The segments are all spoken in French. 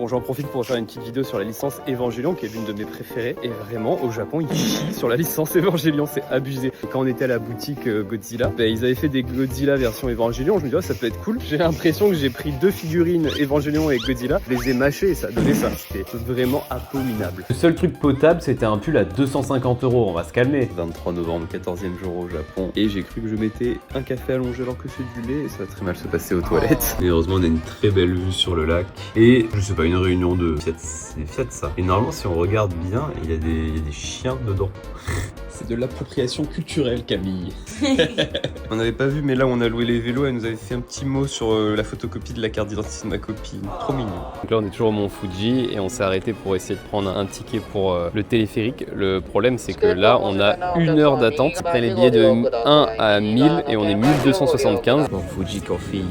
Bon, j'en profite pour faire une petite vidéo sur la licence Evangelion, qui est l'une de mes préférées. Et vraiment, au Japon, ils chient sur la licence Evangelion, c'est abusé. Et quand on était à la boutique Godzilla, bah, ils avaient fait des Godzilla version Evangelion. Je me dis, oh, ça peut être cool. J'ai l'impression que j'ai pris 2 figurines Evangelion et Godzilla, je les ai mâchées et ça donnait ça. C'était vraiment abominable. Le seul truc potable, c'était un pull à 250 €. On va se calmer. 23 novembre, 14e jour au Japon. Et j'ai cru que je mettais un café allongé alors que c'est du lait et ça va très mal se passer aux toilettes. Et heureusement, on a une très belle vue sur le lac. Et je sais pas, une réunion de Fiat, c'est Fiat ça. Et normalement, si on regarde bien, il y a des chiens dedans. C'est de l'appropriation culturelle, Camille. On n'avait pas vu, mais là, on a loué les vélos. Elle nous avait fait un petit mot sur la photocopie de la carte d'identité de ma copine. Trop mignon. Donc là, on est toujours au Mont Fuji et on s'est arrêté pour essayer de prendre un ticket pour le téléphérique. Le problème, c'est que là, on a 1 heure d'attente. On prend les billets de 1 à 1000 et on est 1275. Mont Fuji Coffee.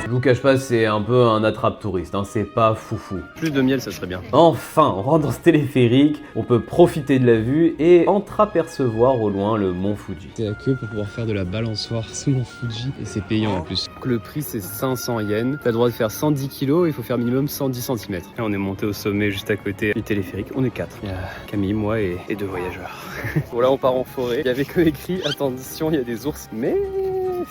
Je vous cache pas, c'est un peu un attrape-touriste, hein, c'est pas foufou. Plus de miel, ça serait bien. Enfin, on rentre dans ce téléphérique, on peut profiter de la vue et entreapercevoir au loin le Mont Fuji. C'est la queue pour pouvoir faire de la balançoire sous mon Fuji et c'est payant en plus. Donc le prix, c'est 500 yens. T'as le droit de faire 110 kg et il faut faire minimum 110 cm. Et on est monté au sommet juste à côté du téléphérique. On est 4. Il y a Camille, moi et 2 voyageurs. Bon, là, on part en forêt. Il y avait que écrit attention, il y a des ours, mais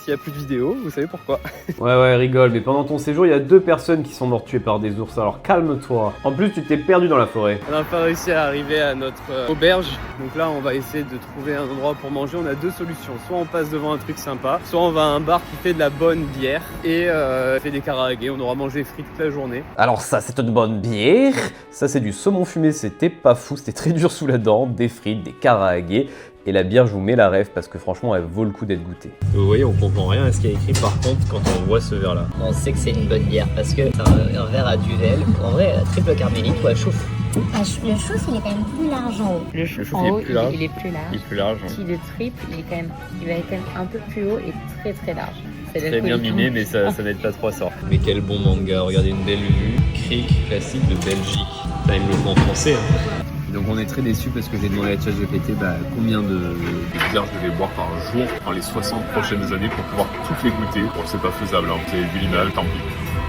s'il n'y a plus de vidéos, vous savez pourquoi. Ouais, rigole, mais pendant ton séjour, il y a 2 personnes qui sont mortes tuées par des ours, alors calme-toi. En plus, tu t'es perdu dans la forêt. On n'a pas réussi à arriver à notre auberge. Donc là, on va essayer de trouver un endroit pour manger. On a 2 solutions. Soit on passe devant un truc sympa, soit on va à un bar qui fait de la bonne bière et fait des karaage. On aura mangé frites toute la journée. Alors ça, c'est une bonne bière. Ça, c'est du saumon fumé, c'était pas fou, c'était très dur sous la dent. Des frites, des karaage. Et la bière, je vous mets la rêve parce que franchement, elle vaut le coup d'être goûtée. Vous voyez, on comprend rien à ce qu'il y a écrit par contre quand on voit ce verre-là. On sait que c'est une bonne bière parce que c'est un verre à duvel. En vrai, triple carmélite ou à chouffe. Le chouffe, il est quand même plus large en haut. Le chouffe, En haut, il est plus large. il est plus large. Il est plus large. Puis le triple, il va être quand même un peu plus haut et très très large. Très bien miné, mais ça n'aide pas trop à sortir. Mais quel bon manga, regardez une belle vue. Cric classique de Belgique. T'as même le mot en français. Hein. Donc on est très déçus parce que j'ai demandé à ChatGPT combien de bières je vais boire par jour dans les 60 prochaines années pour pouvoir toutes les goûter. Bon, c'est pas faisable, hein. C'est vu l'image, tant pis.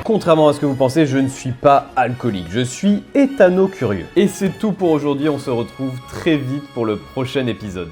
Contrairement à ce que vous pensez, je ne suis pas alcoolique, je suis éthano-curieux. Et c'est tout pour aujourd'hui, on se retrouve très vite pour le prochain épisode.